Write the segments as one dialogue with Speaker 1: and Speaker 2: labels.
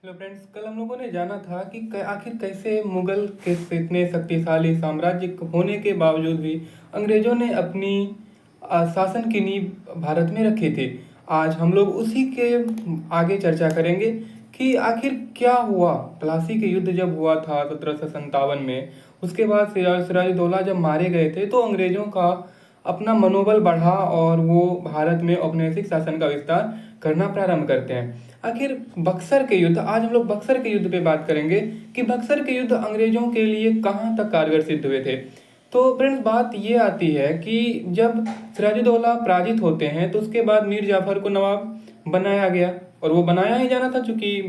Speaker 1: Hello friends, कल हम लोगों ने जाना था कि आखिर कैसे मुगल के इतने शक्तिशाली साम्राज्य होने के बावजूद भी अंग्रेजों ने अपनी शासन की नींव भारत में रखी थी। आज हम लोग उसी के आगे चर्चा करेंगे कि आखिर क्या हुआ। प्लासी के युद्ध जब हुआ था 1757 में, उसके बाद सिराजुद्दौला जब मारे गए थे तो अंग्रेजों का अपना मनोबल बढ़ा और वो भारत में औपनिवेशिक शासन का विस्तार करना प्रारंभ करते हैं। आखिर बक्सर के युद्ध, आज हम लोग बक्सर के युद्ध पे बात करेंगे कि बक्सर के युद्ध अंग्रेजों के लिए कहाँ तक कारगर सिद्ध हुए थे। तो फ्रेंड्स, बात ये आती है कि जब सिराजुद्दौला पराजित होते हैं तो उसके बाद मीर जाफर को नवाब बनाया गया, और वो बनाया ही जाना था क्योंकि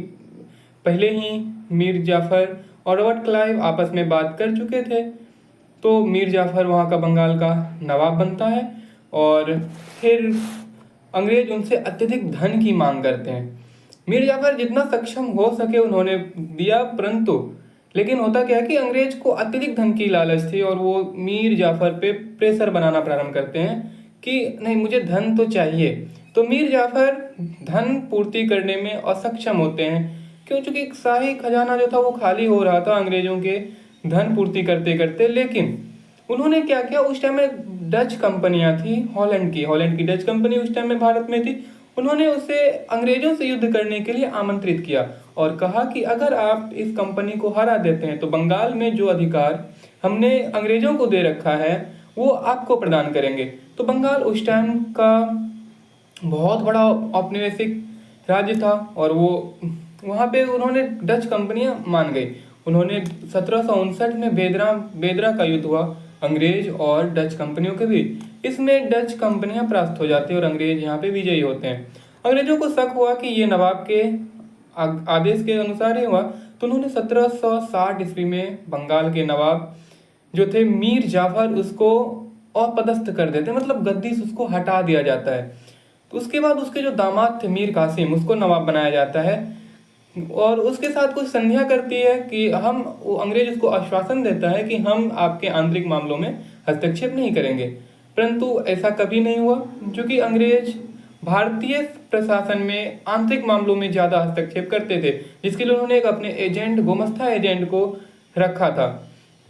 Speaker 1: पहले ही मीर जाफर और रॉबर्ट क्लाइव आपस में बात कर चुके थे। तो मीर जाफर वहाँ का बंगाल का नवाब बनता है और फिर अंग्रेज उनसे अत्यधिक धन की मांग करते हैं। मीर जाफर जितना सक्षम हो सके उन्होंने दिया, परंतु लेकिन होता क्या है कि अंग्रेज को अत्यधिक धन की लालच थी और वो मीर जाफर पे प्रेशर बनाना प्रारंभ करते हैं कि नहीं, मुझे धन तो चाहिए। तो मीर जाफर धन पूर्ति करने में असक्षम होते हैं, क्यों? चूंकि शाही खजाना जो था वो खाली हो रहा था अंग्रेजों के धन पूर्ति करते करते। लेकिन उन्होंने क्या किया, उस टाइम में डच कंपनियां थी, हॉलैंड की डच कंपनी उस टाइम में भारत में थी। उन्होंने उसे अंग्रेजों से युद्ध करने के लिए आमंत्रित किया और कहा कि अगर आप इस कंपनी को हरा देते हैं तो बंगाल में जो अधिकार हमने अंग्रेजों को दे रखा है वो आपको प्रदान करेंगे। तो बंगाल उस टाइम का बहुत बड़ा औपनिवेशिक राज्य था और वो वहाँ पे उन्होंने डच कंपनियां मान गई। उन्होंने 1759 में बेदरा का युद्ध हुआ अंग्रेज और डच कंपनियों के बीच। इसमें डच कंपनियां परास्त हो जाती है और अंग्रेज यहाँ पे विजयी होते हैं। अंग्रेजों को शक हुआ कि ये नवाब के आदेश के अनुसार ही हुआ, तो उन्होंने 1760 ईस्वी में बंगाल के नवाब जो थे मीर जाफर, उसको अपदस्थ कर देते, मतलब गद्दी से उसको हटा दिया जाता है। तो उसके बाद उसके जो दामाद थे मीर कासिम, उसको नवाब बनाया जाता है और उसके साथ कुछ संधियां करती है कि वो अंग्रेज उसको आश्वासन देता है कि हम आपके आंतरिक मामलों में हस्तक्षेप नहीं करेंगे। परंतु ऐसा कभी नहीं हुआ, क्योंकि अंग्रेज भारतीय प्रशासन में आंतरिक मामलों में ज्यादा हस्तक्षेप करते थे, जिसके लिए उन्होंने एक अपने एजेंट, गोमस्ता एजेंट को रखा था।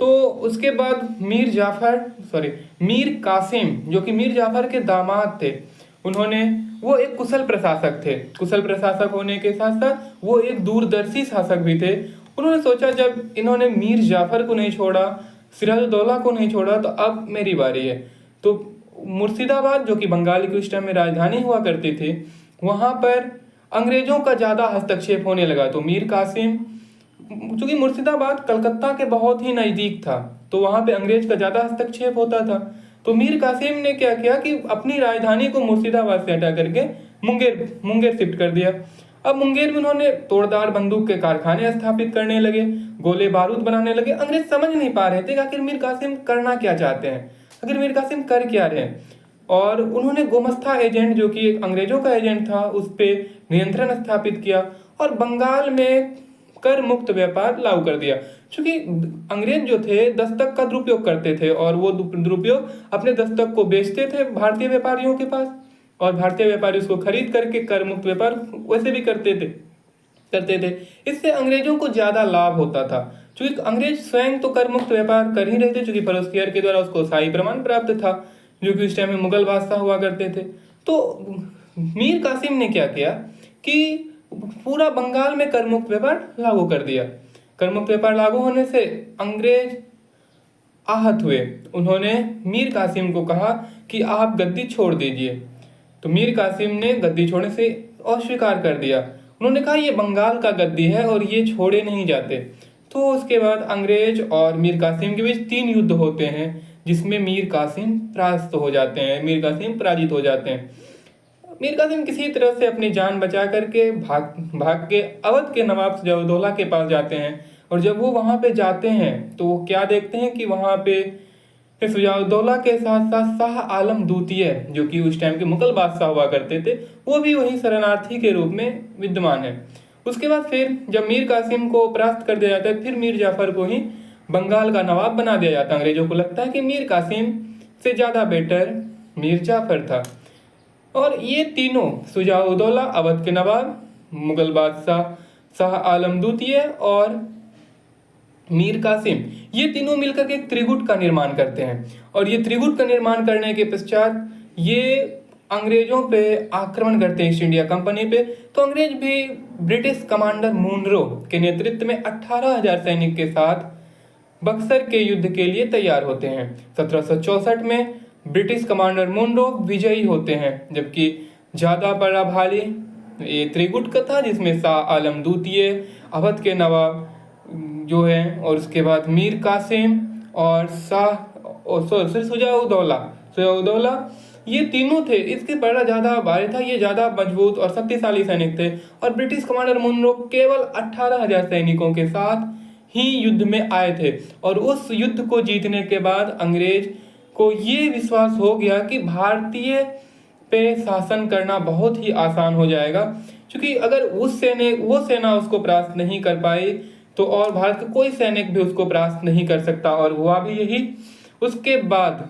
Speaker 1: तो उसके बाद मीर कासिम, जो कि मीर जाफर के दामाद थे, वो एक कुशल प्रशासक थे। कुशल प्रशासक होने के साथ साथ वो एक दूरदर्शी शासक भी थे। उन्होंने सोचा, जब इन्होंने मीर जाफर को नहीं छोड़ा, सिराजुद्दौला को नहीं छोड़ा, तो अब मेरी बारी है। तो मुर्शिदाबाद, जो कि बंगाल की उस टाइम में राजधानी हुआ करती थी, वहां पर अंग्रेजों का ज्यादा हस्तक्षेप होने लगा। तो मीर कासिम, चूंकि मुर्शिदाबाद कलकत्ता के बहुत ही नजदीक था, तो वहां पे अंग्रेज का ज्यादा हस्तक्षेप होता था। तो मीर कासिम ने क्या किया कि अपनी राजधानी को मुर्शिदाबाद से हटा करके मुंगेर शिफ्ट कर दिया। अब मुंगेर में उन्होंने तोड़दार बंदूक के कारखाने स्थापित करने लगे, गोले बारूद बनाने लगे। अंग्रेज समझ नहीं पा रहे थे कि आखिर मीर कासिम करना क्या चाहते हैं, आखिर मीर कासिम कर क्या रहे हैं। और उन्होंने गोमस्ता एजेंट, जो कि एक अंग्रेजों का एजेंट था, उस पर नियंत्रण स्थापित किया और बंगाल में कर मुक्त व्यापार लागू कर दिया। क्योंकि अंग्रेज जो थे दस्तक का दुरुपयोग करते थे और वो दुरुपयोग अपने दस्तक को बेचते थे भारतीय व्यापारियों के पास, और भारतीय व्यापारी उसको खरीद करके कर मुक्त व्यापार वैसे भी करते थे। इससे अंग्रेजों को ज्यादा लाभ होता था, क्योंकि अंग्रेज स्वयं तो कर मुक्त व्यापार कर ही रहे थे, क्योंकि परोसकियर के द्वारा उसको शाही प्रमाण प्राप्त था, जो कि उस टाइम में मुगल बादशाह हुआ करते थे। तो मीर कासिम ने क्या किया कि पूरा बंगाल में कर मुक्त व्यापार लागू कर दिया। कर मुक्त व्यापार लागू होने से अंग्रेज आहत हुए। उन्होंने मीर कासिम को कहा कि आप गद्दी छोड़ दीजिए। तो मीर कासिम ने गद्दी छोड़ने से अस्वीकार कर दिया। उन्होंने कहा ये बंगाल का गद्दी है और ये छोड़े नहीं जाते। तो उसके बाद अंग्रेज और मीर कासिम के बीच 3 युद्ध होते हैं, जिसमें मीर कासिम परास्त हो जाते हैं, मीर कासिम पराजित हो जाते हैं। मीर कासिम किसी तरह से अपनी जान बचा करके भाग के अवध के नवाब सिराजुद्दौला के पास जाते हैं। और जब वो वहां पे जाते हैं तो वो क्या देखते हैं कि वहां पे सिराजुद्दौला के साथ साथ शाह आलम द्वितीय, जो कि उस टाइम के मुगल बादशाह हुआ करते थे, वो भी वही शरणार्थी के रूप में विद्यमान है। उसके बाद फिर जब मीर कासिम को परास्त कर दिया जाता है, फिर मीर जाफर को ही बंगाल का नवाब बना दिया जाता है। अंग्रेजों को लगता है कि मीर कासिम से ज्यादा बेटर मीर जाफर था। और ये तीनों, शुजा-उद-दौला अवध के नवाब, मुगल बादशाह शाह आलम द्वितीय और मीर कासिम, ये तीनों मिलकर के एक त्रिगुट का निर्माण करते हैं। और ये त्रिगुट का निर्माण करने के पश्चात ये अंग्रेजों पे आक्रमण करते हैं, ईस्ट इंडिया कंपनी पे। तो अंग्रेज भी ब्रिटिश कमांडर मुनरो के नेतृत्व में 18,000 सैनिक के साथ बक्सर के युद्ध के लिए तैयार होते हैं। 1764 में ब्रिटिश कमांडर मुनरो विजयी होते हैं, जबकि ज्यादा बड़ा भारी ये त्रिगुट का था, जिसमें शाह आलम द्वितीय, अवध के नवाब जो है, और उसके बाद मीर कासिम और सुजाउद्दौला, ये तीनों थे। इसके बड़ा ज्यादा भारी था, ये ज्यादा मजबूत और शक्तिशाली सैनिक थे। और ब्रिटिश कमांडर मुनरो केवल 18,000 सैनिकों के साथ ही युद्ध में आए थे। और उस युद्ध को जीतने के बाद अंग्रेज को ये विश्वास हो गया कि भारतीय पे शासन करना बहुत ही आसान हो जाएगा, क्योंकि अगर वो सेना उसको परास्त नहीं कर पाई तो और भारत का कोई सैनिक भी उसको परास्त नहीं कर सकता। और हुआ भी यही। उसके बाद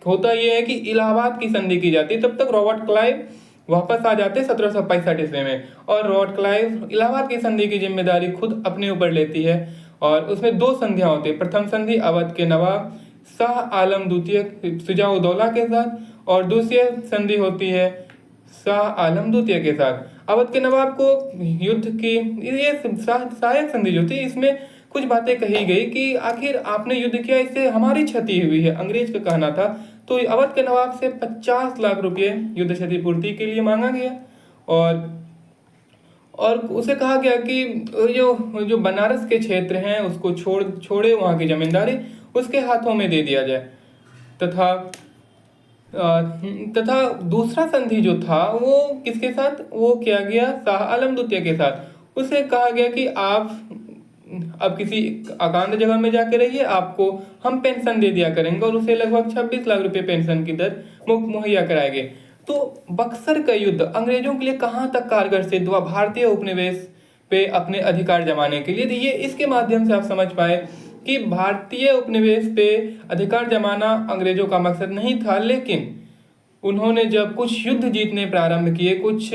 Speaker 1: होता यह है कि इलाहाबाद की संधि की जाती है। तब तक रॉबर्ट क्लाइव वापस आ जाते 1765 ईस्वी में, और रॉबर्ट क्लाइव इलाहाबाद की संधि की जिम्मेदारी खुद अपने ऊपर लेती है। और उसमें 2 संधियां होती है। प्रथम संधि अवध के नवाब शाह आलम द्वितीय सुजाउद्दौला के साथ, और दूसरी संधि होती है शाह आलम द्वितीय के साथ। अवध के नवाब को युद्ध की ये सहायक संधि जो थी, इसमें कुछ बातें कही गई कि आखिर आपने युद्ध किया, इससे हमारी क्षति हुई है, अंग्रेज का कहना था। तो अवध के नवाब से 50 लाख रुपए युद्ध क्षतिपूर्ति के लिए मांगा गया। और उसे कहा गया कि जो बनारस के क्षेत्र हैं उसको छोड़े, वहां की जमींदारी उसके हाथों में दे दिया जाए। तथा दूसरा संधि जो था वो किसके साथ वो किया गया, शाह आलम द्वितीय के साथ। उसे कहा गया कि आप अब किसी एकांत जगह में जाके रहिए, आपको हम पेंशन दे दिया करेंगे, और उसे लगभग 26 लाख रुपए पेंशन की दर मुहैया कराएंगे। तो बक्सर का युद्ध अंग्रेजों के लिए कहाँ तक कारगर सिद्ध हुआ भारतीय उपनिवेश पे अपने अधिकार जमाने के लिए। तो ये इसके माध्यम से आप समझ पाए कि भारतीय उपनिवेश पे अधिकार जमाना अंग्रेजों का मकसद नहीं था, लेकिन उन्होंने जब कुछ युद्ध जीतने प्रारंभ किए, कुछ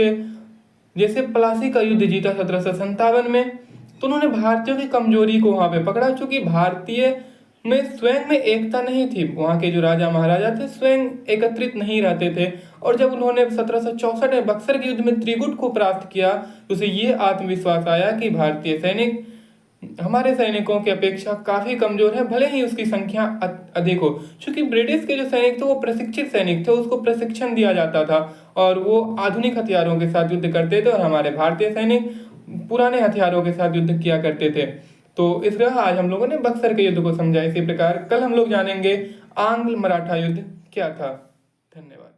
Speaker 1: जैसे प्लासी का युद्ध जीता 1757 में, तो उन्होंने भारतीयों की कमजोरी को वहां पे पकड़ा। चूंकि भारतीय में स्वयं में एकता नहीं थी, वहां के जो राजा महाराजा थे स्वयं एकत्रित नहीं रहते थे। और जब उन्होंने 1764 में बक्सर के युद्ध में त्रिगुट को प्राप्त किया, तो उसे ये आत्मविश्वास आया कि भारतीय सैनिक हमारे सैनिकों की अपेक्षा काफी कमजोर है, भले ही उसकी संख्या अधिक हो। क्योंकि ब्रिटिश के जो सैनिक थे वो प्रशिक्षित सैनिक थे, उसको प्रशिक्षण दिया जाता था और वो आधुनिक हथियारों के साथ युद्ध करते थे, और हमारे भारतीय सैनिक पुराने हथियारों के साथ युद्ध किया करते थे। तो इस तरह आज हम लोगों ने बक्सर के युद्ध को समझा। इसी प्रकार कल हम लोग जानेंगे आंग्ल मराठा युद्ध क्या था। धन्यवाद।